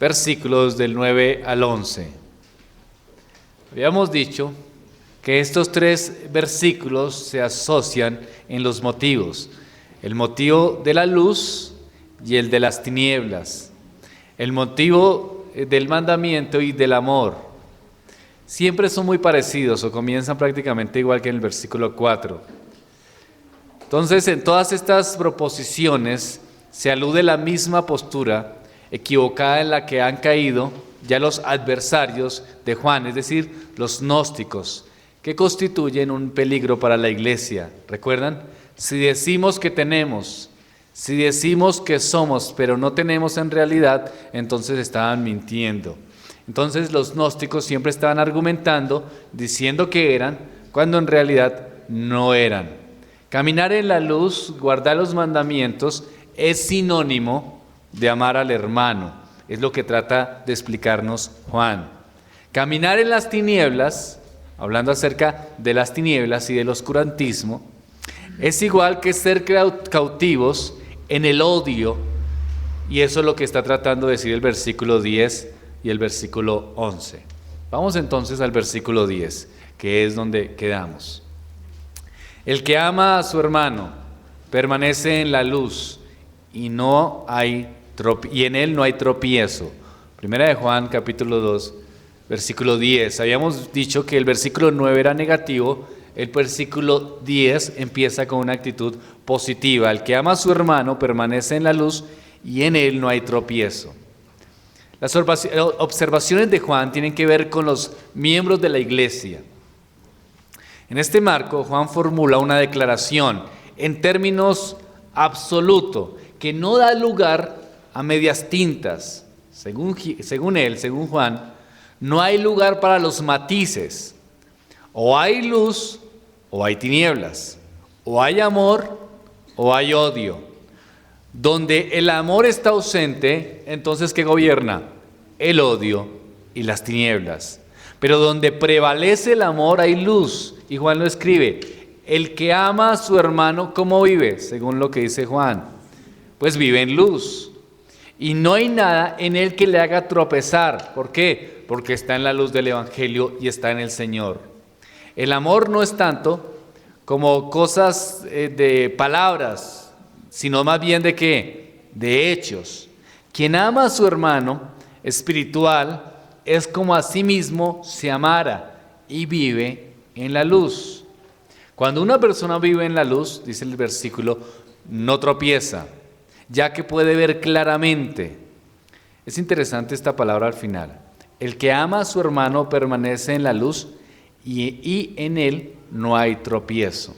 versículos del 9 al 11. Habíamos dicho que estos 3 versículos se asocian en los motivos: el motivo de la luz y el de las tinieblas, el motivo del mandamiento y del amor. Siempre son muy parecidos o comienzan prácticamente igual que en el versículo 4. Entonces, en todas estas proposiciones se alude a la misma postura equivocada en la que han caído ya los adversarios de Juan, es decir, los gnósticos, que constituyen un peligro para la iglesia. ¿Recuerdan? Si decimos que tenemos, si decimos que somos, pero no tenemos en realidad, entonces estaban mintiendo. Entonces los gnósticos siempre estaban argumentando, diciendo que eran, cuando en realidad no eran. Caminar en la luz, guardar los mandamientos, es sinónimo de amar al hermano. Es lo que trata de explicarnos Juan. Caminar en las tinieblas, hablando acerca de las tinieblas y del oscurantismo, es igual que ser cautivos en el odio, y eso es lo que está tratando de decir el versículo 10 y el versículo 11. Vamos entonces al versículo 10, que es donde quedamos. El que ama a su hermano permanece en la luz y en él no hay tropiezo. Primera de Juan, capítulo 2, versículo 10. Habíamos dicho que el versículo 9 era negativo, el versículo 10 empieza con una actitud positiva. El que ama a su hermano permanece en la luz y en él no hay tropiezo. Las observaciones de Juan tienen que ver con los miembros de la iglesia. En este marco, Juan formula una declaración en términos absolutos que no da lugar a medias tintas. Según él, según Juan, no hay lugar para los matices. O hay luz o hay tinieblas. O hay amor o hay odio. Donde el amor está ausente, entonces ¿qué gobierna? El odio y las tinieblas. Pero donde prevalece el amor hay luz. Y Juan lo escribe: el que ama a su hermano, ¿cómo vive? Según lo que dice Juan, pues vive en luz. Y no hay nada en él que le haga tropezar. ¿Por qué? Porque está en la luz del Evangelio y está en el Señor. El amor no es tanto como cosas de palabras, sino más bien de ¿qué? De hechos. Quien ama a su hermano espiritual es como a sí mismo se amara y vive en la luz. Cuando una persona vive en la luz, dice el versículo, no tropieza, ya que puede ver claramente. Es interesante esta palabra al final. El que ama a su hermano permanece en la luz y en él no hay tropiezo.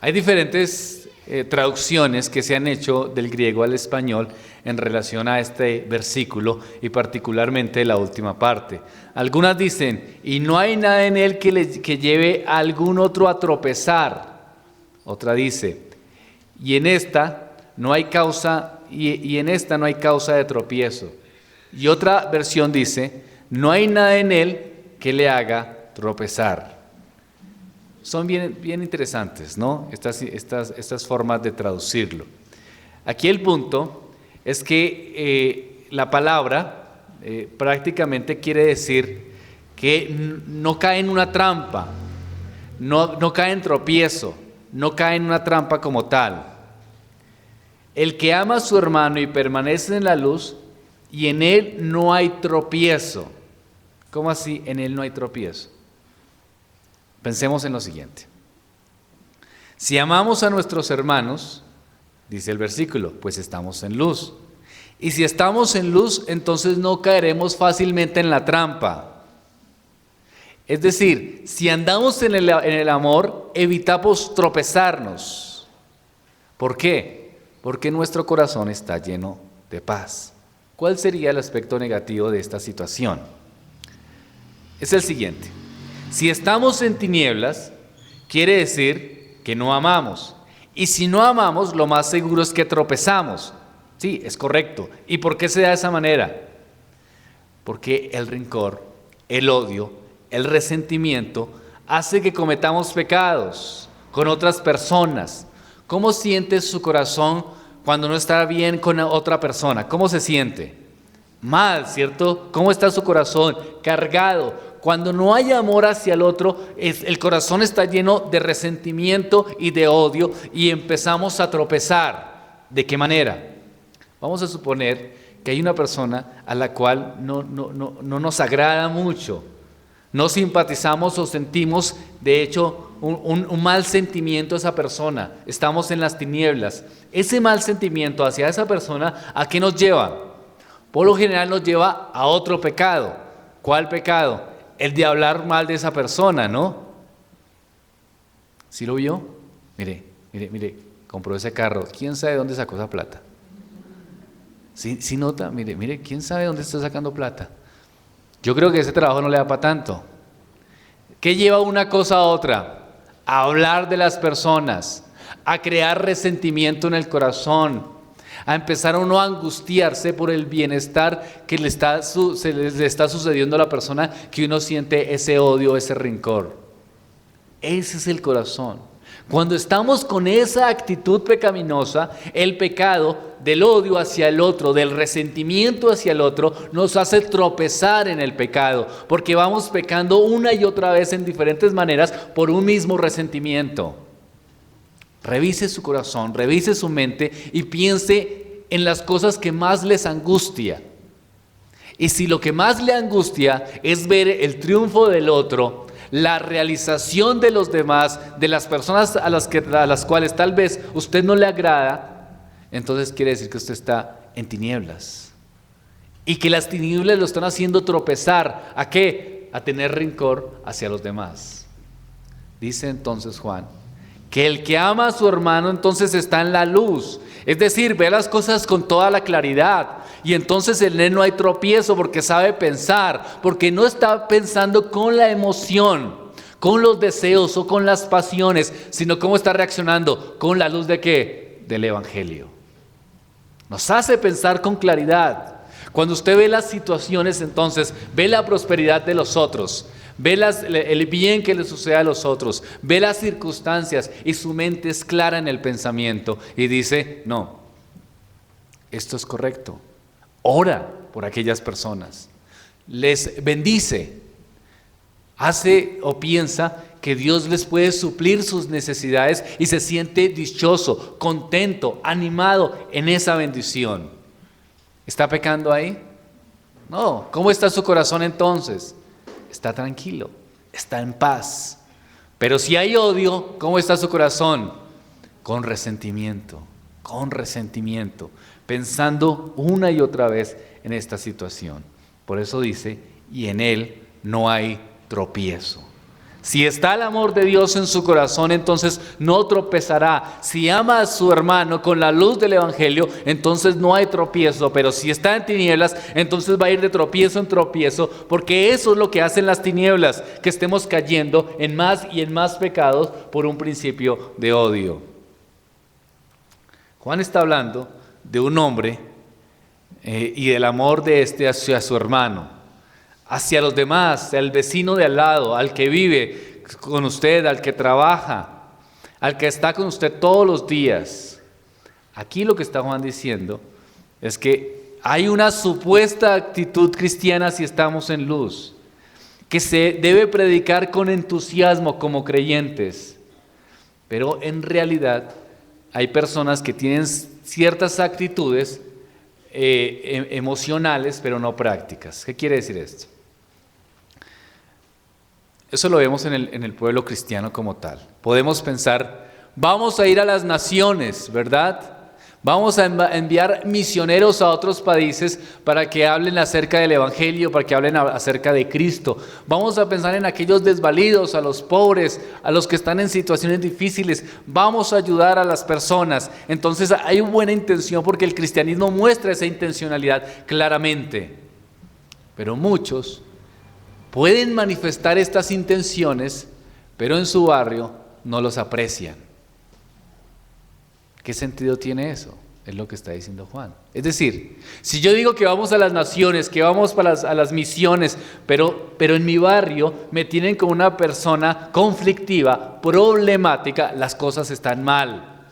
Hay diferentes traducciones que se han hecho del griego al español en relación a este versículo y particularmente la última parte. Algunas dicen, y no hay nada en él que lleve a algún otro a tropezar. Otra dice, y en esta no hay causa de tropiezo. Y otra versión dice, no hay nada en él que le haga tropezar. Son bien interesantes, ¿no? Estas formas de traducirlo. Aquí el punto es que la palabra prácticamente quiere decir que no cae en una trampa, no cae en tropiezo, no cae en una trampa como tal. El que ama a su hermano y permanece en la luz, y en él no hay tropiezo. ¿Cómo así en él no hay tropiezo? Pensemos en lo siguiente. Si amamos a nuestros hermanos, dice el versículo, pues estamos en luz. Y si estamos en luz, entonces no caeremos fácilmente en la trampa. Es decir, si andamos en el amor, evitamos tropezarnos. ¿Por qué? Porque nuestro corazón está lleno de paz. ¿Cuál sería el aspecto negativo de esta situación? Es el siguiente. Si estamos en tinieblas, quiere decir que no amamos. Y si no amamos, lo más seguro es que tropezamos. Sí, es correcto. ¿Y por qué se da de esa manera? Porque el rencor, el odio, el resentimiento hace que cometamos pecados con otras personas. ¿Cómo siente su corazón cuando no está bien con otra persona? ¿Cómo se siente? Mal, ¿cierto? ¿Cómo está su corazón? Cargado. Cuando no hay amor hacia el otro, el corazón está lleno de resentimiento y de odio y empezamos a tropezar. ¿De qué manera? Vamos a suponer que hay una persona a la cual no nos agrada mucho. No simpatizamos o sentimos, de hecho, un mal sentimiento a esa persona. Estamos en las tinieblas. Ese mal sentimiento hacia esa persona, ¿a qué nos lleva? Por lo general nos lleva a otro pecado. ¿Cuál pecado? El de hablar mal de esa persona, ¿no? ¿Sí lo vio? Mire, compró ese carro. ¿Quién sabe dónde sacó esa plata? ¿Sí nota? Mire, ¿quién sabe dónde está sacando plata? Yo creo que ese trabajo no le da para tanto. ¿Qué lleva una cosa a otra? A hablar de las personas, a crear resentimiento en el corazón, a empezar uno a angustiarse por el bienestar que le está sucediendo a la persona, que uno siente ese odio, ese rencor. Ese es el corazón. Cuando estamos con esa actitud pecaminosa, el pecado del odio hacia el otro, del resentimiento hacia el otro, nos hace tropezar en el pecado, porque vamos pecando una y otra vez en diferentes maneras por un mismo resentimiento. Revise su corazón, revise su mente y piense en las cosas que más les angustia. Y si lo que más le angustia es ver el triunfo del otro, la realización de los demás, de las personas a las cuales tal vez usted no le agrada, entonces quiere decir que usted está en tinieblas. Y que las tinieblas lo están haciendo tropezar. ¿A qué? A tener rencor hacia los demás. Dice entonces Juan, que el que ama a su hermano entonces está en la luz, es decir, ve las cosas con toda la claridad, y entonces en él no hay tropiezo porque sabe pensar, porque no está pensando con la emoción, con los deseos o con las pasiones, sino cómo está reaccionando, con la luz de ¿qué? Del Evangelio. Nos hace pensar con claridad. Cuando usted ve las situaciones, entonces ve la prosperidad de los otros, ve el bien que le sucede a los otros, ve las circunstancias y su mente es clara en el pensamiento y dice, no, esto es correcto. Ora por aquellas personas, les bendice, hace o piensa que Dios les puede suplir sus necesidades y se siente dichoso, contento, animado en esa bendición. ¿Está pecando ahí? No. ¿Cómo está su corazón entonces? Está tranquilo, está en paz. Pero si hay odio, ¿cómo está su corazón? Con resentimiento, pensando una y otra vez en esta situación. Por eso dice, y en él no hay tropiezo. Si está el amor de Dios en su corazón, entonces no tropezará. Si ama a su hermano con la luz del Evangelio, entonces no hay tropiezo. Pero si está en tinieblas, entonces va a ir de tropiezo en tropiezo, porque eso es lo que hacen las tinieblas, que estemos cayendo en más y en más pecados por un principio de odio. Juan está hablando de un hombre y del amor de este hacia su hermano, hacia los demás, al vecino de al lado, al que vive con usted, al que trabaja, al que está con usted todos los días. Aquí lo que está Juan diciendo es que hay una supuesta actitud cristiana si estamos en luz, que se debe predicar con entusiasmo como creyentes, pero en realidad hay personas que tienen ciertas actitudes emocionales, pero no prácticas. ¿Qué quiere decir esto? Eso lo vemos en el pueblo cristiano como tal. Podemos pensar, vamos a ir a las naciones, ¿verdad? Vamos a enviar misioneros a otros países para que hablen acerca del Evangelio, para que hablen acerca de Cristo. Vamos a pensar en aquellos desvalidos, a los pobres, a los que están en situaciones difíciles. Vamos a ayudar a las personas. Entonces hay una buena intención porque el cristianismo muestra esa intencionalidad claramente. Pero muchos pueden manifestar estas intenciones, pero en su barrio no los aprecian. ¿Qué sentido tiene eso? Es lo que está diciendo Juan. Es decir, si yo digo que vamos a las naciones, que vamos a las misiones, pero en mi barrio me tienen como una persona conflictiva, problemática, las cosas están mal.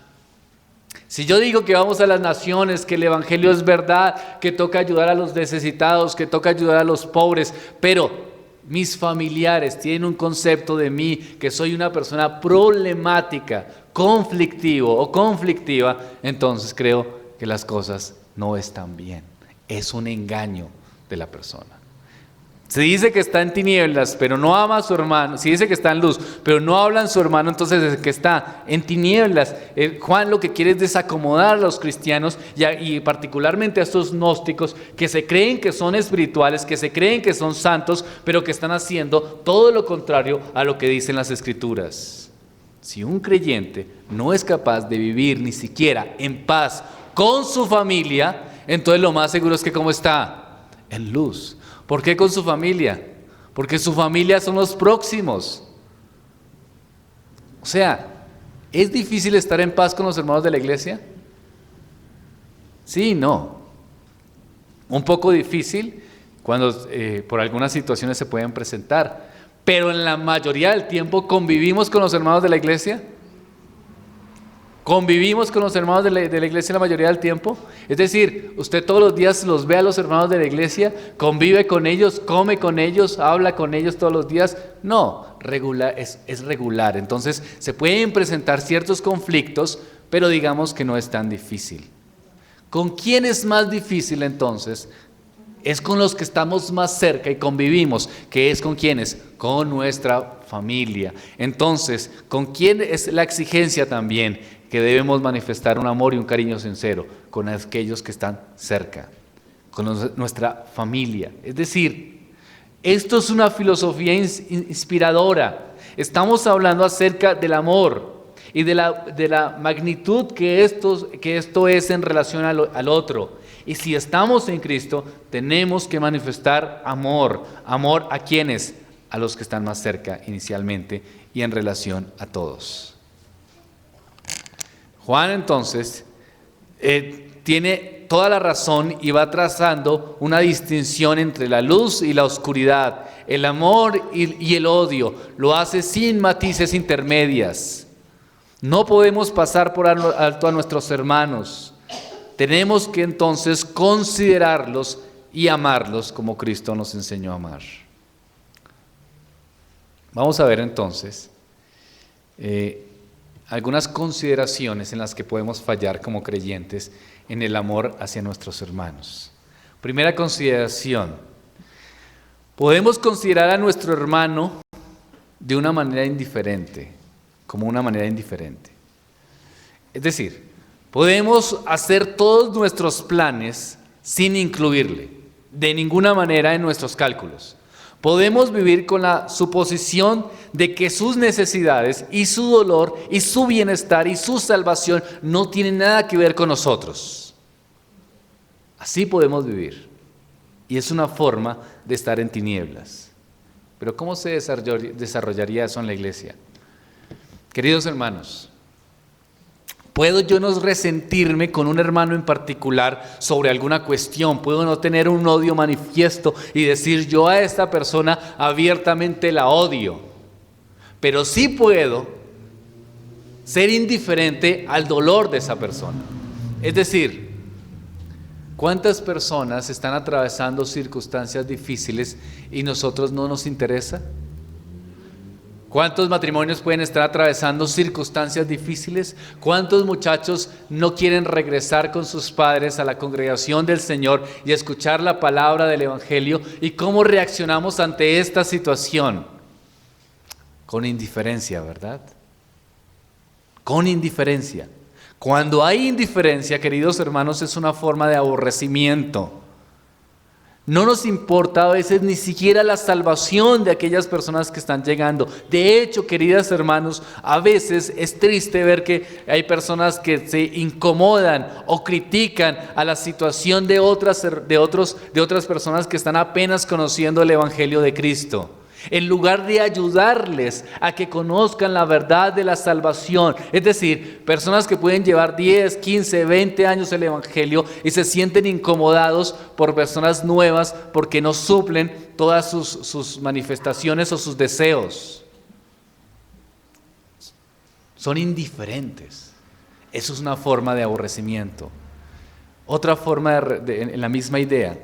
Si yo digo que vamos a las naciones, que el evangelio es verdad, que toca ayudar a los necesitados, que toca ayudar a los pobres, pero mis familiares tienen un concepto de mí que soy una persona problemática, conflictivo o conflictiva, entonces creo que las cosas no están bien. Es un engaño de la persona. Se dice que está en tinieblas, pero no ama a su hermano. Se dice que está en luz, pero no habla en su hermano, entonces es que está en tinieblas. Juan lo que quiere es desacomodar a los cristianos y particularmente a estos gnósticos que se creen que son espirituales, que se creen que son santos, pero que están haciendo todo lo contrario a lo que dicen las Escrituras. Si un creyente no es capaz de vivir ni siquiera en paz con su familia, entonces lo más seguro es que ¿cómo está? En luz. ¿Por qué con su familia? Porque su familia son los próximos. O sea, ¿es difícil estar en paz con los hermanos de la iglesia? Sí y no. Un poco difícil cuando por algunas situaciones se pueden presentar, pero en la mayoría del tiempo convivimos con los hermanos de la iglesia. ¿Convivimos con los hermanos de la iglesia la mayoría del tiempo? Es decir, usted todos los días los ve a los hermanos de la iglesia, convive con ellos, come con ellos, habla con ellos todos los días. No, es regular. Entonces se pueden presentar ciertos conflictos, pero digamos que no es tan difícil. ¿Con quién es más difícil entonces? Es con los que estamos más cerca y convivimos, que es con quienes, con nuestra familia. Entonces, ¿con quién es la exigencia también? Que debemos manifestar un amor y un cariño sincero con aquellos que están cerca, con nuestra familia. Es decir, esto es una filosofía inspiradora. Estamos hablando acerca del amor y de la magnitud que esto es en relación al otro. Y si estamos en Cristo, tenemos que manifestar amor. ¿Amor a quiénes? A los que están más cerca inicialmente y en relación a todos. Juan entonces tiene toda la razón y va trazando una distinción entre la luz y la oscuridad, el amor y el odio. Lo hace sin matices intermedias. No podemos pasar por alto a nuestros hermanos. Tenemos que entonces considerarlos y amarlos como Cristo nos enseñó a amar. Vamos a ver entonces algunas consideraciones en las que podemos fallar como creyentes en el amor hacia nuestros hermanos. Primera consideración: podemos considerar a nuestro hermano de una manera indiferente, como una manera indiferente. Es decir, podemos hacer todos nuestros planes sin incluirle, de ninguna manera en nuestros cálculos. Podemos vivir con la suposición de que sus necesidades y su dolor y su bienestar y su salvación no tienen nada que ver con nosotros. Así podemos vivir. Y es una forma de estar en tinieblas. Pero ¿cómo se desarrollaría eso en la iglesia? Queridos hermanos, ¿puedo yo no resentirme con un hermano en particular sobre alguna cuestión? ¿Puedo no tener un odio manifiesto y decir yo a esta persona abiertamente la odio? Pero sí puedo ser indiferente al dolor de esa persona. Es decir, ¿cuántas personas están atravesando circunstancias difíciles y nosotros no nos interesa? ¿Cuántos matrimonios pueden estar atravesando circunstancias difíciles? ¿Cuántos muchachos no quieren regresar con sus padres a la congregación del Señor y escuchar la palabra del Evangelio? ¿Y cómo reaccionamos ante esta situación? Con indiferencia, ¿verdad? Con indiferencia. Cuando hay indiferencia, queridos hermanos, es una forma de aborrecimiento. No nos importa a veces ni siquiera la salvación de aquellas personas que están llegando. De hecho, queridos hermanos, a veces es triste ver que hay personas que se incomodan o critican a la situación de otras personas que están apenas conociendo el Evangelio de Cristo. En lugar de ayudarles a que conozcan la verdad de la salvación. Es decir, personas que pueden llevar 10, 15, 20 años el Evangelio y se sienten incomodados por personas nuevas porque no suplen todas sus manifestaciones o sus deseos. Son indiferentes. Eso es una forma de aborrecimiento. Otra forma, en la misma idea,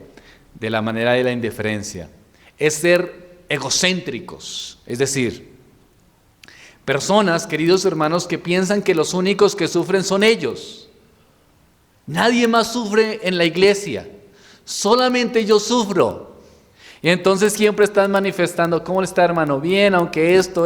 de la manera de la indiferencia, es ser egocéntricos, es decir, personas, queridos hermanos, que piensan que los únicos que sufren son ellos. Nadie más sufre en la iglesia, solamente yo sufro. Y entonces siempre están manifestando, ¿cómo está, hermano? Bien, aunque esto,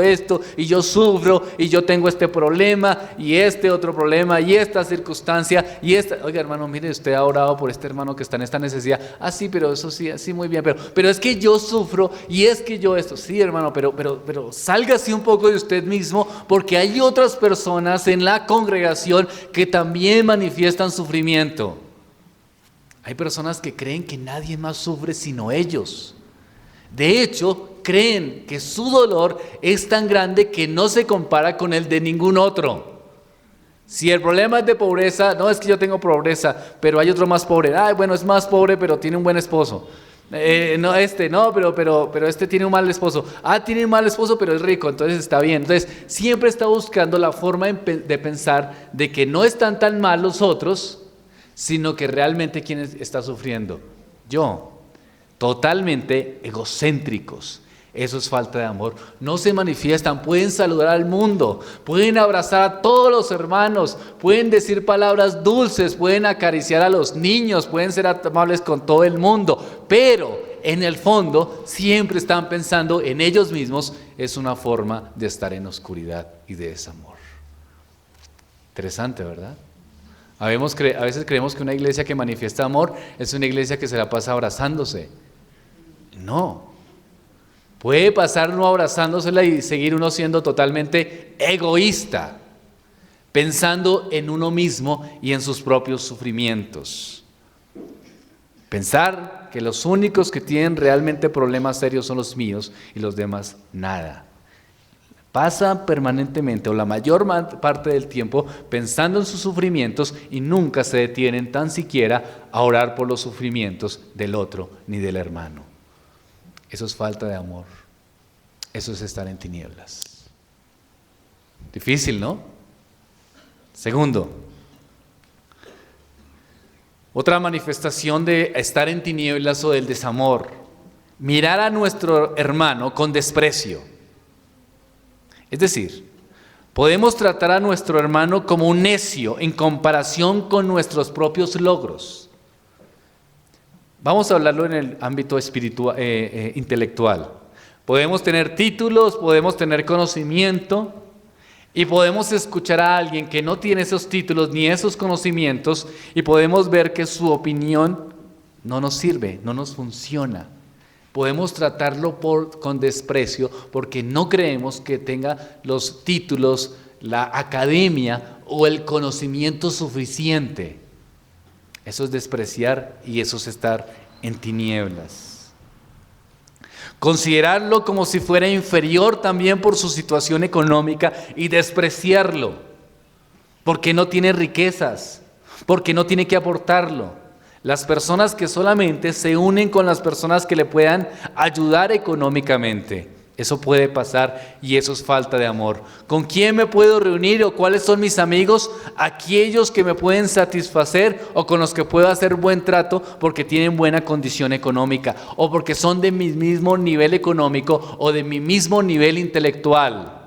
y yo sufro, y yo tengo este problema, y este otro problema, y esta circunstancia, y esta... Oiga, hermano, mire, usted ha orado por este hermano que está en esta necesidad. Ah, sí, pero eso sí, muy bien, pero es que yo sufro, y es que yo esto. Sí, hermano, pero sálgase un poco de usted mismo, porque hay otras personas en la congregación que también manifiestan sufrimiento. Hay personas que creen que nadie más sufre sino ellos. De hecho, creen que su dolor es tan grande que no se compara con el de ningún otro. Si el problema es de pobreza, no es que yo tengo pobreza, pero hay otro más pobre. Ah, bueno, es más pobre, pero tiene un buen esposo. Pero este tiene un mal esposo. Ah, tiene un mal esposo, pero es rico, entonces está bien. Entonces, siempre está buscando la forma de pensar de que no están tan mal los otros, sino que realmente ¿quién está sufriendo? Yo. Totalmente egocéntricos. Eso es falta de amor. No se manifiestan, pueden saludar al mundo, pueden abrazar a todos los hermanos, pueden decir palabras dulces, pueden acariciar a los niños, pueden ser amables con todo el mundo, pero en el fondo siempre están pensando en ellos mismos. Es una forma de estar en oscuridad y de desamor. Interesante, ¿verdad? A veces creemos que una iglesia que manifiesta amor es una iglesia que se la pasa abrazándose. No. Puede pasar uno abrazándosela y seguir uno siendo totalmente egoísta, pensando en uno mismo y en sus propios sufrimientos. Pensar que los únicos que tienen realmente problemas serios son los míos y los demás nada. Pasa permanentemente o la mayor parte del tiempo pensando en sus sufrimientos y nunca se detienen tan siquiera a orar por los sufrimientos del otro ni del hermano. Eso es falta de amor. Eso es estar en tinieblas. Difícil, ¿no? Segundo, otra manifestación de estar en tinieblas o del desamor: mirar a nuestro hermano con desprecio. Es decir, podemos tratar a nuestro hermano como un necio en comparación con nuestros propios logros. Vamos a hablarlo en el ámbito espiritual, intelectual. Podemos tener títulos, podemos tener conocimiento y podemos escuchar a alguien que no tiene esos títulos ni esos conocimientos y podemos ver que su opinión no nos sirve, no nos funciona. Podemos tratarlo con desprecio porque no creemos que tenga los títulos, la academia o el conocimiento suficiente. Eso es despreciar y eso es estar en tinieblas. Considerarlo como si fuera inferior también por su situación económica y despreciarlo porque no tiene riquezas, porque no tiene que aportarlo. Las personas que solamente se unen con las personas que le puedan ayudar económicamente. Eso puede pasar y eso es falta de amor. ¿Con quién me puedo reunir o cuáles son mis amigos? Aquellos que me pueden satisfacer o con los que puedo hacer buen trato porque tienen buena condición económica o porque son de mi mismo nivel económico o de mi mismo nivel intelectual.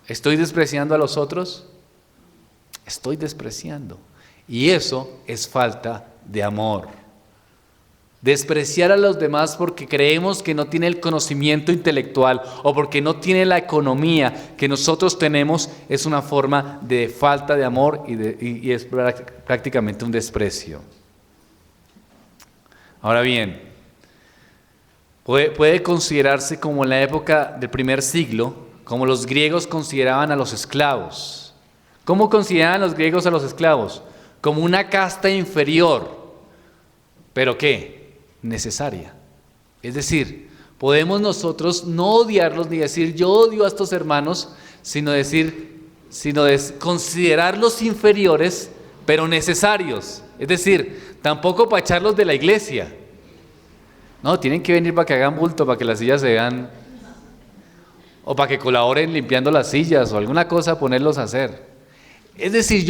¿Estoy despreciando a los otros? Estoy despreciando. Y eso es falta de amor. Despreciar a los demás porque creemos que no tiene el conocimiento intelectual o porque no tiene la economía que nosotros tenemos es una forma de falta de amor y es prácticamente un desprecio. Ahora bien, puede considerarse como en la época del primer siglo, como los griegos consideraban a los esclavos. ¿Cómo consideraban los griegos a los esclavos? Como una casta inferior. ¿Pero qué? Necesaria. Es decir, podemos nosotros no odiarlos ni decir yo odio a estos hermanos, sino considerarlos inferiores, pero necesarios. Es decir, tampoco para echarlos de la iglesia. No, tienen que venir para que hagan bulto, para que las sillas se vean, o para que colaboren limpiando las sillas o alguna cosa, ponerlos a hacer. Es decir,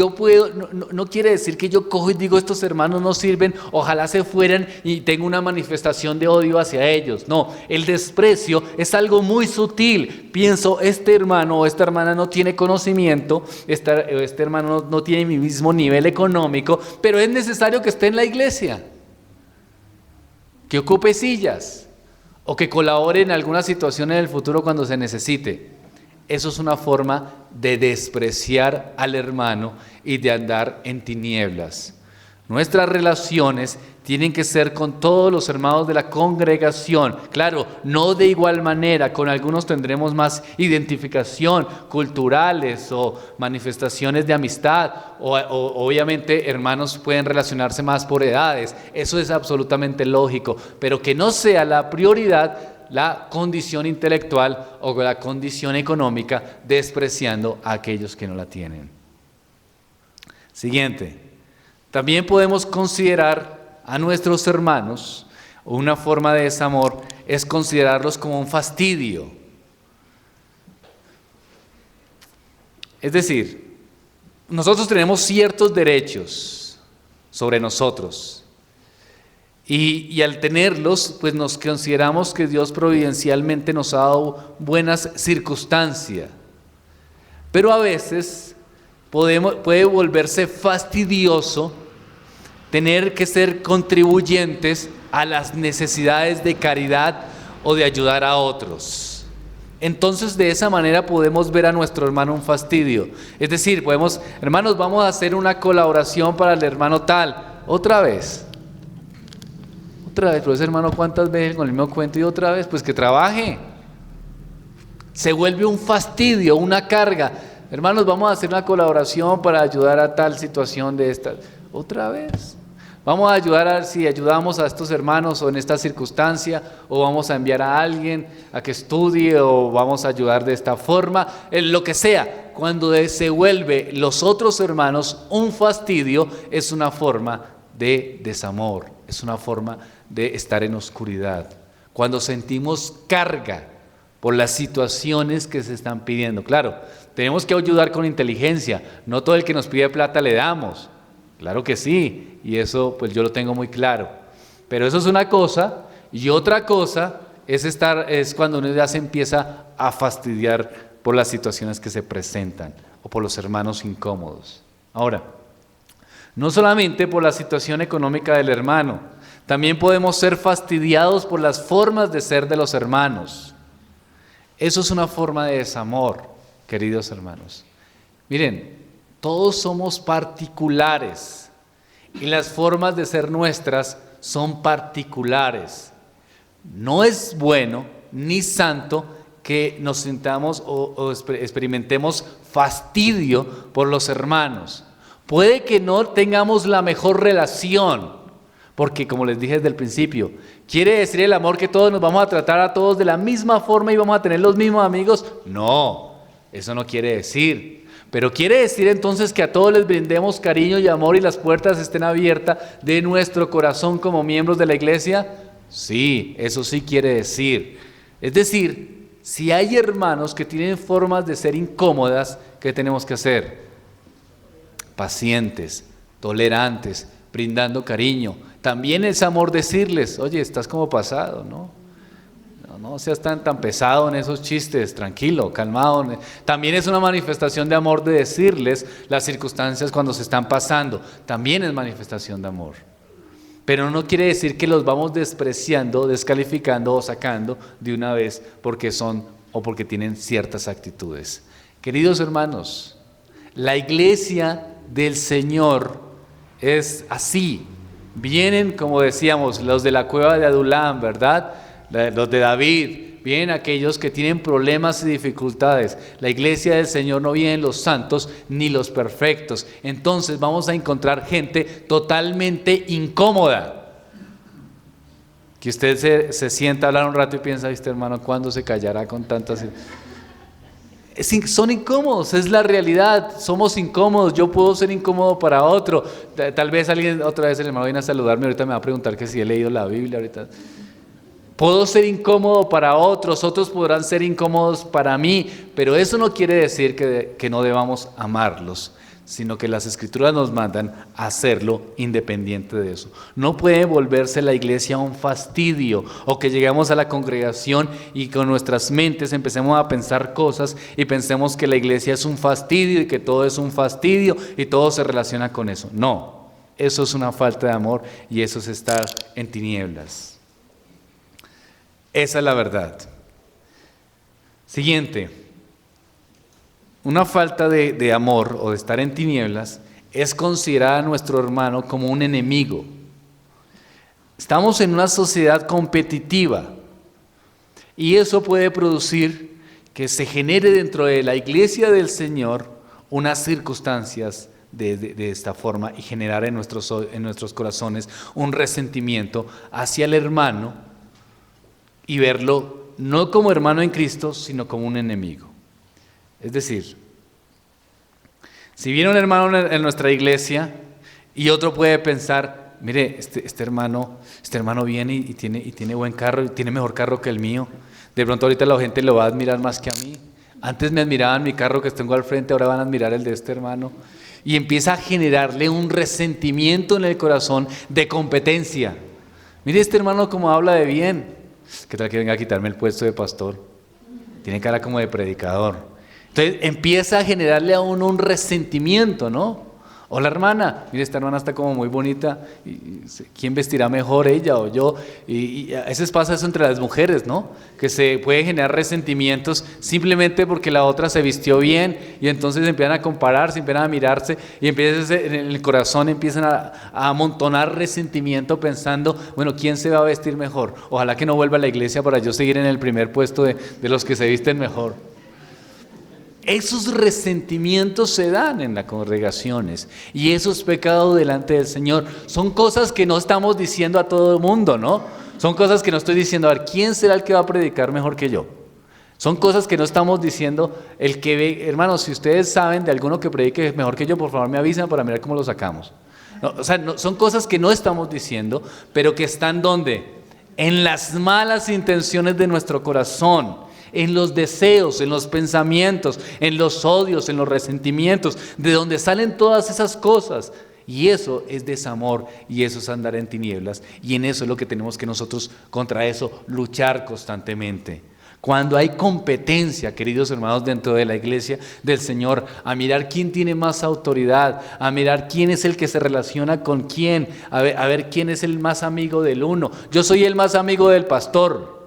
no quiere decir que yo cojo y digo estos hermanos no sirven, ojalá se fueran y tengo una manifestación de odio hacia ellos. No, el desprecio es algo muy sutil. Pienso, este hermano o esta hermana no tiene conocimiento, este hermano no tiene mi mismo nivel económico, pero es necesario que esté en la iglesia, que ocupe sillas o que colabore en alguna situación en el futuro cuando se necesite. Eso es una forma de despreciar al hermano y de andar en tinieblas. Nuestras relaciones tienen que ser con todos los hermanos de la congregación. Claro, no de igual manera, con algunos tendremos más identificación, culturales o manifestaciones de amistad, o obviamente hermanos pueden relacionarse más por edades. Eso es absolutamente lógico, pero que no sea la prioridad la condición intelectual o la condición económica, despreciando a aquellos que no la tienen. Siguiente, también podemos considerar a nuestros hermanos, una forma de desamor es considerarlos como un fastidio. Es decir, nosotros tenemos ciertos derechos sobre nosotros. Y al tenerlos, pues nos consideramos que Dios providencialmente nos ha dado buenas circunstancias. Pero a veces puede volverse fastidioso tener que ser contribuyentes a las necesidades de caridad o de ayudar a otros. Entonces de esa manera podemos ver a nuestro hermano un fastidio. Es decir, hermanos, vamos a hacer una colaboración para el hermano tal. Otra vez, pero ese hermano cuántas veces con el mismo cuento y otra vez, pues que trabaje. Se vuelve un fastidio, una carga. Hermanos, vamos a hacer una colaboración para ayudar a tal situación de esta. Otra vez. Vamos a ayudar si ayudamos a estos hermanos o en esta circunstancia, o vamos a enviar a alguien a que estudie, o vamos a ayudar de esta forma, lo que sea. Cuando se vuelve los otros hermanos un fastidio, es una forma de desamor, es una forma de estar en oscuridad. Cuando sentimos carga por las situaciones que se están pidiendo. Claro, tenemos que ayudar con inteligencia. No todo el que nos pide plata le damos. Claro que sí, y eso pues yo lo tengo muy claro. Pero eso es una cosa, y otra cosa es cuando uno ya se empieza a fastidiar por las situaciones que se presentan o por los hermanos incómodos. Ahora, no solamente por la situación económica del hermano, también podemos ser fastidiados por las formas de ser de los hermanos. Eso es una forma de desamor, queridos hermanos. Miren, todos somos particulares y las formas de ser nuestras son particulares. No es bueno ni santo que nos sintamos o experimentemos fastidio por los hermanos. Puede que no tengamos la mejor relación, porque como les dije desde el principio, ¿quiere decir el amor que todos nos vamos a tratar a todos de la misma forma y vamos a tener los mismos amigos? No, eso no quiere decir. Pero quiere decir entonces que a todos les brindemos cariño y amor y las puertas estén abiertas de nuestro corazón como miembros de la iglesia. Sí, eso sí quiere decir. Es decir, si hay hermanos que tienen formas de ser incómodas, ¿qué tenemos que hacer? Pacientes, tolerantes, brindando cariño. También es amor decirles, oye, estás como pasado, ¿no? No seas tan pesado en esos chistes, tranquilo, calmado. También es una manifestación de amor de decirles las circunstancias cuando se están pasando. También es manifestación de amor. Pero no quiere decir que los vamos despreciando, descalificando o sacando de una vez porque son o porque tienen ciertas actitudes. Queridos hermanos, la iglesia del Señor es así. Vienen, como decíamos, los de la cueva de Adulán, ¿verdad? Los de David, vienen aquellos que tienen problemas y dificultades. La iglesia del Señor no vienen los santos ni los perfectos. Entonces vamos a encontrar gente totalmente incómoda. Que usted se sienta a hablar un rato y piensa, ¿viste, hermano, cuándo se callará con tantas? Son incómodos, es la realidad, somos incómodos, yo puedo ser incómodo para otro. Tal vez alguien, otra vez el hermano viene a saludarme, ahorita me va a preguntar que si he leído la Biblia ahorita. Puedo ser incómodo para otros, otros podrán ser incómodos para mí, pero eso no quiere decir que no debamos amarlos. sino que las Escrituras nos mandan a hacerlo independiente de eso. No puede volverse la iglesia un fastidio, o que lleguemos a la congregación y con nuestras mentes empecemos a pensar cosas y pensemos que la iglesia es un fastidio y que todo es un fastidio y todo se relaciona con eso. No, eso es una falta de amor y eso es estar en tinieblas. Esa es la verdad. Siguiente. Una falta de amor o de estar en tinieblas es considerar a nuestro hermano como un enemigo. Estamos en una sociedad competitiva y eso puede producir que se genere dentro de la iglesia del Señor unas circunstancias de esta forma y generar en nuestros corazones un resentimiento hacia el hermano y verlo no como hermano en Cristo, sino como un enemigo. Es decir, si viene un hermano en nuestra iglesia y otro puede pensar, mire, este hermano viene y tiene buen carro, y tiene mejor carro que el mío. De pronto ahorita la gente lo va a admirar más que a mí. Antes me admiraban mi carro que tengo al frente, ahora van a admirar el de este hermano. Y empieza a generarle un resentimiento en el corazón de competencia. Mire este hermano cómo habla de bien. ¿Qué tal que venga a quitarme el puesto de pastor? Tiene cara como de predicador. Entonces empieza a generarle a uno un resentimiento, ¿no? Hola hermana, mire esta hermana está como muy bonita, ¿quién vestirá mejor, ella o yo? Y a veces pasa eso entre las mujeres, ¿no? Que se puede generar resentimientos simplemente porque la otra se vistió bien y entonces empiezan a compararse, empiezan a mirarse y en el corazón empiezan a amontonar resentimiento pensando, bueno, ¿quién se va a vestir mejor? Ojalá que no vuelva a la iglesia para yo seguir en el primer puesto de los que se visten mejor. Esos resentimientos se dan en las congregaciones y eso es pecado delante del Señor. Son cosas que no estamos diciendo a todo el mundo, ¿no? Son cosas que no estoy diciendo, a ver, ¿quién será el que va a predicar mejor que yo? Son cosas que no estamos diciendo, el que ve, hermanos, si ustedes saben de alguno que predique mejor que yo, por favor me avisan para mirar cómo lo sacamos. No, o sea, son cosas que no estamos diciendo, pero que están ¿dónde? En las malas intenciones de nuestro corazón. En los deseos, en los pensamientos, en los odios, en los resentimientos, de donde salen todas esas cosas. Y eso es desamor y eso es andar en tinieblas. Y en eso es lo que tenemos que nosotros contra eso luchar constantemente. Cuando hay competencia, queridos hermanos, dentro de la iglesia del Señor, a mirar quién tiene más autoridad, a mirar quién es el que se relaciona con quién, a ver quién es el más amigo del uno. Yo soy el más amigo del pastor.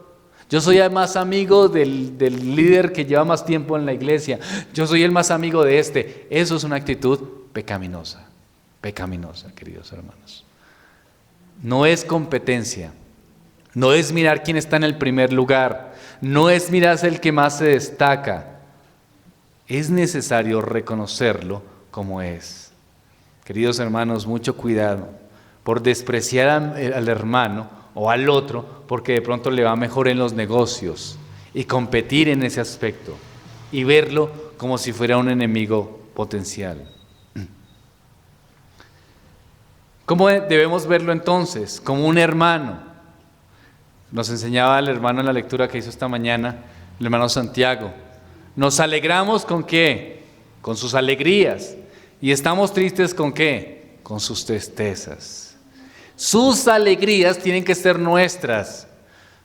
Yo soy el más amigo del líder que lleva más tiempo en la iglesia. Yo soy el más amigo de este. Eso es una actitud pecaminosa, queridos hermanos. No es competencia, no es mirar quién está en el primer lugar, no es mirar el que más se destaca. Es necesario reconocerlo como es. Queridos hermanos, mucho cuidado por despreciar al hermano o al otro porque de pronto le va mejor en los negocios y competir en ese aspecto y verlo como si fuera un enemigo potencial. ¿Cómo debemos verlo entonces? Como un hermano. Nos enseñaba el hermano en la lectura que hizo esta mañana, el hermano Santiago. Nos alegramos ¿con qué? Con sus alegrías. ¿Y estamos tristes con qué? Con sus tristezas. Sus alegrías tienen que ser nuestras,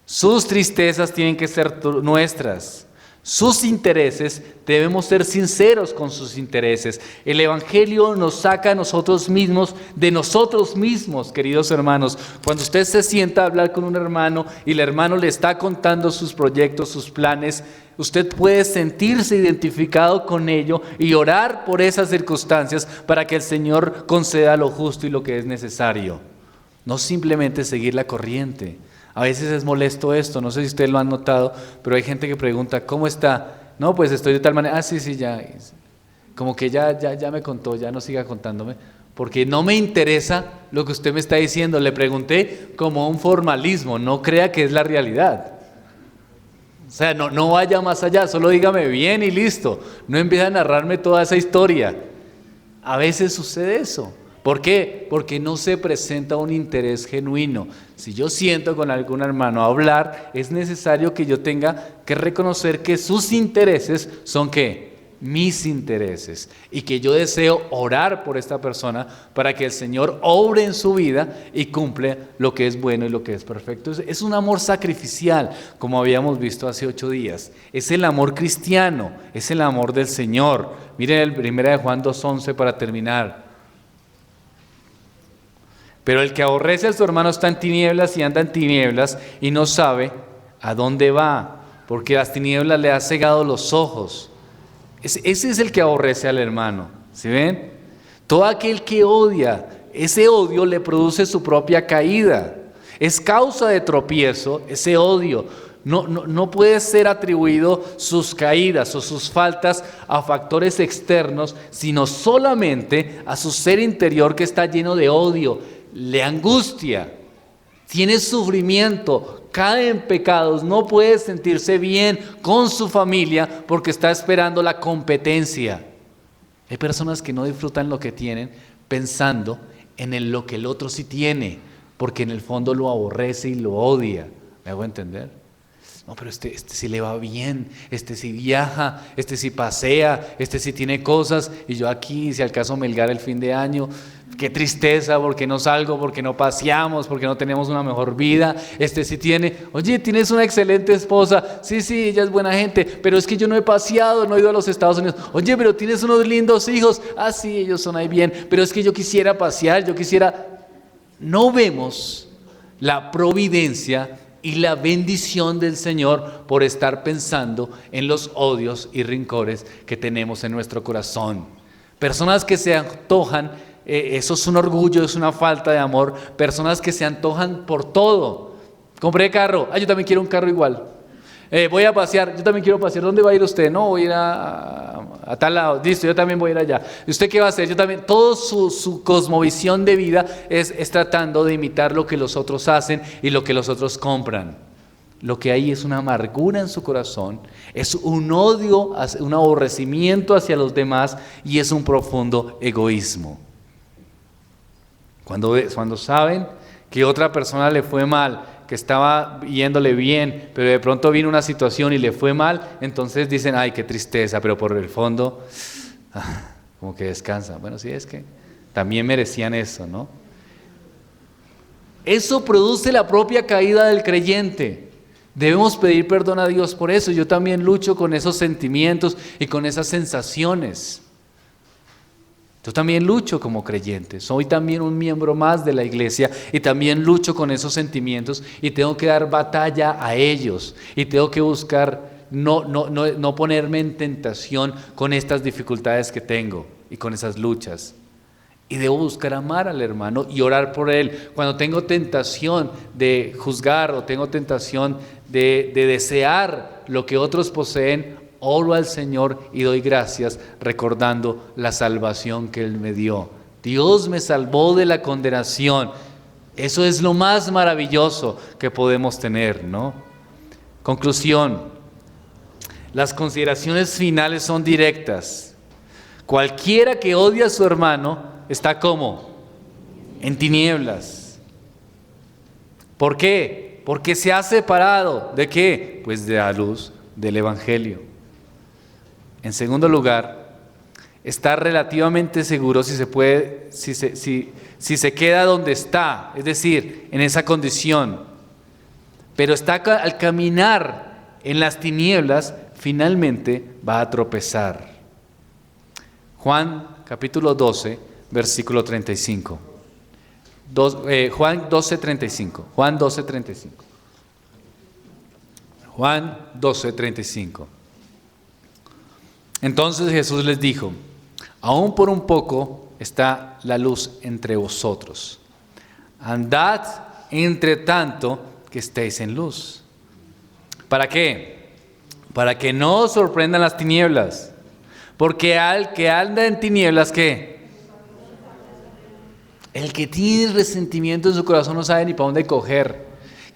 sus tristezas tienen que ser nuestras, sus intereses, debemos ser sinceros con sus intereses. El Evangelio nos saca a nosotros mismos de nosotros mismos, queridos hermanos. Cuando usted se sienta a hablar con un hermano y el hermano le está contando sus proyectos, sus planes, usted puede sentirse identificado con ello y orar por esas circunstancias para que el Señor conceda lo justo y lo que es necesario. No simplemente seguir la corriente. A veces es molesto esto, no sé si ustedes lo han notado, pero hay gente que pregunta, ¿cómo está? No, pues estoy de tal manera, sí, ya. Como que ya me contó, ya no siga contándome, porque no me interesa lo que usted me está diciendo. Le pregunté como un formalismo, no crea que es la realidad. O sea, no vaya más allá, solo dígame bien y listo. No empiece a narrarme toda esa historia. A veces sucede eso. ¿Por qué? Porque no se presenta un interés genuino. Si yo siento con algún hermano a hablar, es necesario que yo tenga que reconocer que sus intereses son ¿qué? mis intereses y que yo deseo orar por esta persona para que el Señor obre en su vida y cumple lo que es bueno y lo que es perfecto. Es un amor sacrificial, como habíamos visto hace 8 días. Es el amor cristiano, es el amor del Señor. Miren el 1 Juan 2:11 para terminar. Pero el que aborrece a su hermano está en tinieblas y anda en tinieblas y no sabe a dónde va, porque las tinieblas le han cegado los ojos. Ese es el que aborrece al hermano, ¿sí ven? Todo aquel que odia, ese odio le produce su propia caída. Es causa de tropiezo ese odio. No puede ser atribuido sus caídas o sus faltas a factores externos, sino solamente a su ser interior que está lleno de odio, le angustia, tiene sufrimiento, cae en pecados, no puede sentirse bien con su familia porque está esperando la competencia. Hay personas que no disfrutan lo que tienen pensando en lo que el otro sí tiene, porque en el fondo lo aborrece y lo odia. ¿Me hago entender? No, pero este sí le va bien, este sí viaja, este sí pasea, este sí tiene cosas, y yo aquí, si al caso Melgar el fin de año, qué tristeza, porque no salgo, porque no paseamos, porque no tenemos una mejor vida. Este sí tiene, oye, tienes una excelente esposa, sí, ella es buena gente, pero es que yo no he paseado, no he ido a los Estados Unidos. Oye, pero tienes unos lindos hijos, ah, sí, ellos son ahí bien, pero es que yo quisiera pasear, No vemos la providencia y la bendición del Señor por estar pensando en los odios y rencores que tenemos en nuestro corazón. Personas que se antojan, eso es un orgullo, es una falta de amor. Personas que se antojan por todo. Compré carro, yo también quiero un carro igual. Voy a pasear, yo también quiero pasear. ¿Dónde va a ir usted? No, voy a ir a tal lado. Listo, yo también voy a ir allá. ¿Y usted qué va a hacer? Yo también. Todo su cosmovisión de vida es tratando de imitar lo que los otros hacen y lo que los otros compran. Lo que hay es una amargura en su corazón, es un odio, un aborrecimiento hacia los demás y es un profundo egoísmo. Cuando saben que otra persona le fue mal, que estaba yéndole bien, pero de pronto vino una situación y le fue mal, entonces dicen, ay, qué tristeza, pero por el fondo, como que descansa. Bueno, sí, es que también merecían eso, ¿no? Eso produce la propia caída del creyente. Debemos pedir perdón a Dios por eso. Yo también lucho con esos sentimientos y con esas sensaciones. Yo también lucho como creyente, soy también un miembro más de la iglesia y también lucho con esos sentimientos y tengo que dar batalla a ellos y tengo que buscar no ponerme en tentación con estas dificultades que tengo y con esas luchas. Y debo buscar amar al hermano y orar por él. Cuando tengo tentación de juzgar o tengo tentación de desear lo que otros poseen, oro al Señor y doy gracias recordando la salvación que Él me dio. Dios me salvó de la condenación. Eso es lo más maravilloso que podemos tener, ¿no? Conclusión. Las consideraciones finales son directas. Cualquiera que odia a su hermano está como en tinieblas. ¿Por qué? Porque se ha separado. ¿De qué? Pues de la luz del Evangelio. En segundo lugar, está relativamente seguro si se queda donde está, es decir, en esa condición. Pero al caminar en las tinieblas, finalmente va a tropezar. Juan capítulo 12, versículo 35. Juan 12:35. Juan 12:35. Juan 12:35. Entonces Jesús les dijo, aún por un poco está la luz entre vosotros. Andad entre tanto que estéis en luz. ¿Para qué? Para que no os sorprendan las tinieblas. Porque al que anda en tinieblas, ¿qué? El que tiene resentimiento en su corazón no sabe ni para dónde coger.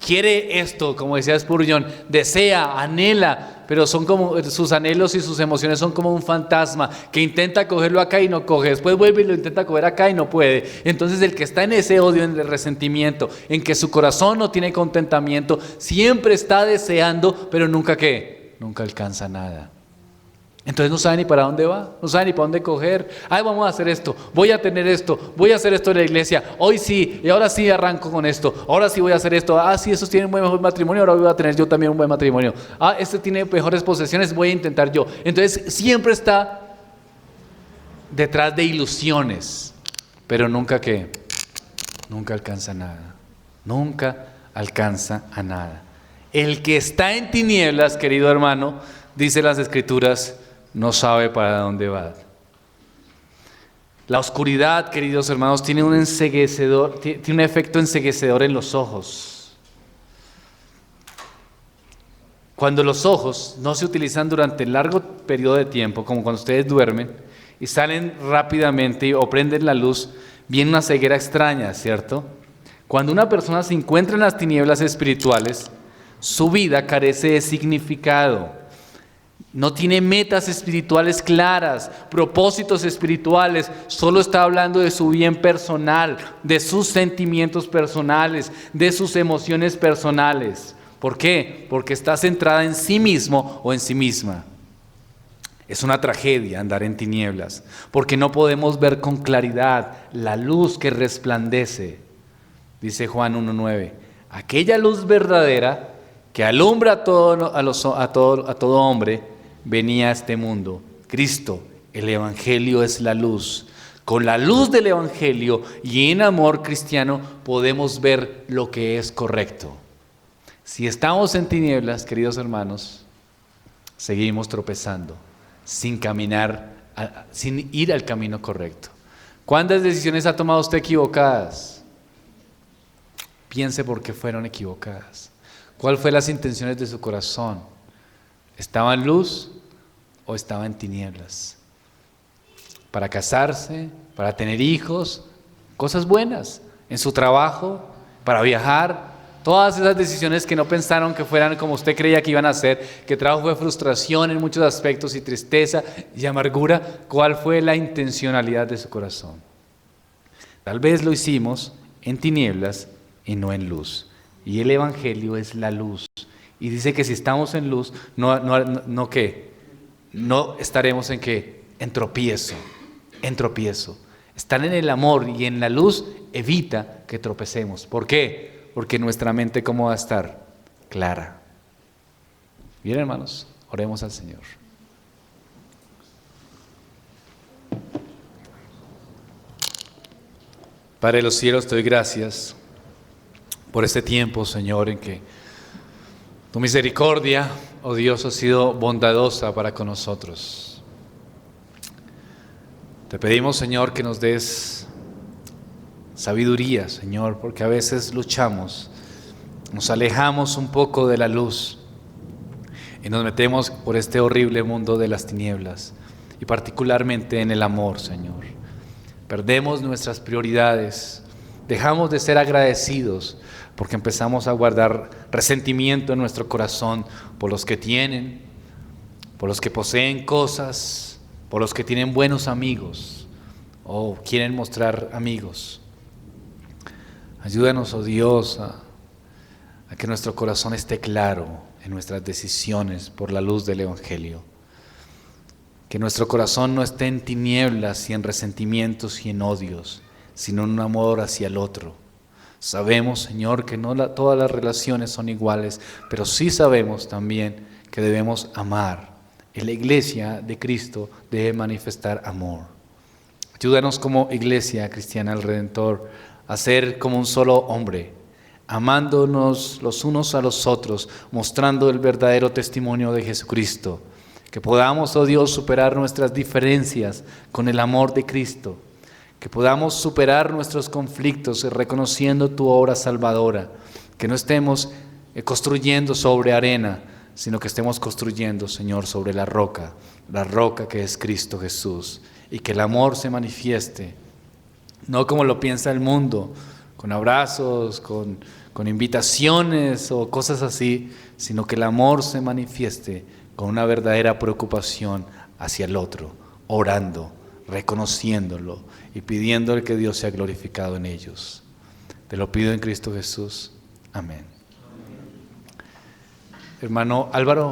Quiere esto, como decía Spurgeon, desea, anhela, pero son como sus anhelos y sus emociones son como un fantasma que intenta cogerlo acá y no coge, después vuelve y lo intenta coger acá y no puede. Entonces el que está en ese odio, en el resentimiento, en que su corazón no tiene contentamiento, siempre está deseando, pero nunca ¿qué? Nunca alcanza nada. Entonces no sabe ni para dónde va, no sabe ni para dónde coger. Ay, vamos a hacer esto, voy a tener esto, voy a hacer esto en la iglesia, hoy sí, y ahora sí arranco con esto, ahora sí voy a hacer esto. Ah, sí, esos tienen un mejor matrimonio, ahora voy a tener yo también un buen matrimonio. Ah, este tiene mejores posesiones, voy a intentar yo. Entonces siempre está detrás de ilusiones, pero nunca alcanza nada, nunca alcanza a nada. El que está en tinieblas, querido hermano, dice las Escrituras, no sabe para dónde va. La oscuridad, queridos hermanos, tiene un enceguecedor, tiene un efecto enceguecedor en los ojos. Cuando los ojos no se utilizan durante largo periodo de tiempo, como cuando ustedes duermen, y salen rápidamente o prenden la luz, viene una ceguera extraña, ¿cierto? Cuando una persona se encuentra en las tinieblas espirituales, su vida carece de significado. No tiene metas espirituales claras, propósitos espirituales, solo está hablando de su bien personal, de sus sentimientos personales, de sus emociones personales. ¿Por qué? Porque está centrada en sí mismo o en sí misma. Es una tragedia andar en tinieblas, porque no podemos ver con claridad la luz que resplandece. Dice Juan 1:9, aquella luz verdadera que alumbra a todo hombre, venía a este mundo. Cristo, el Evangelio es la luz. Con la luz del Evangelio y en amor cristiano podemos ver lo que es correcto. Si estamos en tinieblas, queridos hermanos, seguimos tropezando, sin caminar, sin ir al camino correcto. ¿Cuántas decisiones ha tomado usted equivocadas? Piense por qué fueron equivocadas. ¿Cuáles fueron las intenciones de su corazón? ¿Estaba en luz o estaba en tinieblas? Para casarse, para tener hijos, cosas buenas, en su trabajo, para viajar, todas esas decisiones que no pensaron que fueran como usted creía que iban a ser, que trajo fue frustración en muchos aspectos y tristeza y amargura. ¿Cuál fue la intencionalidad de su corazón? Tal vez lo hicimos en tinieblas y no en luz. Y el Evangelio es la luz. Y dice que si estamos en luz, no estaremos en qué, en tropiezo. Estar en el amor y en la luz evita que tropecemos. ¿Por qué? Porque nuestra mente, ¿cómo va a estar? Clara. Bien, hermanos, oremos al Señor. Padre de los cielos, te doy gracias por este tiempo, Señor, en que tu misericordia, oh Dios, ha sido bondadosa para con nosotros. Te pedimos, Señor, que nos des sabiduría, Señor, porque a veces luchamos, nos alejamos un poco de la luz y nos metemos por este horrible mundo de las tinieblas y particularmente en el amor, Señor. Perdemos nuestras prioridades, dejamos de ser agradecidos porque empezamos a guardar resentimiento en nuestro corazón por los que tienen, por los que poseen cosas, por los que tienen buenos amigos o quieren mostrar amigos. Ayúdanos, oh Dios, a que nuestro corazón esté claro en nuestras decisiones por la luz del Evangelio. Que nuestro corazón no esté en tinieblas y en resentimientos y en odios, sino en un amor hacia el otro. Sabemos, Señor, que no todas las relaciones son iguales, pero sí sabemos también que debemos amar. Y la iglesia de Cristo debe manifestar amor. Ayúdanos como iglesia cristiana del Redentor a ser como un solo hombre, amándonos los unos a los otros, mostrando el verdadero testimonio de Jesucristo. Que podamos, oh Dios, superar nuestras diferencias con el amor de Cristo. Que podamos superar nuestros conflictos reconociendo tu obra salvadora. Que no estemos construyendo sobre arena, sino que estemos construyendo, Señor, sobre la roca que es Cristo Jesús. Y que el amor se manifieste, no como lo piensa el mundo, con abrazos, con invitaciones o cosas así, sino que el amor se manifieste con una verdadera preocupación hacia el otro, orando, reconociéndolo y pidiéndole que Dios sea glorificado en ellos. Te lo pido en Cristo Jesús. Amén. Hermano Álvaro.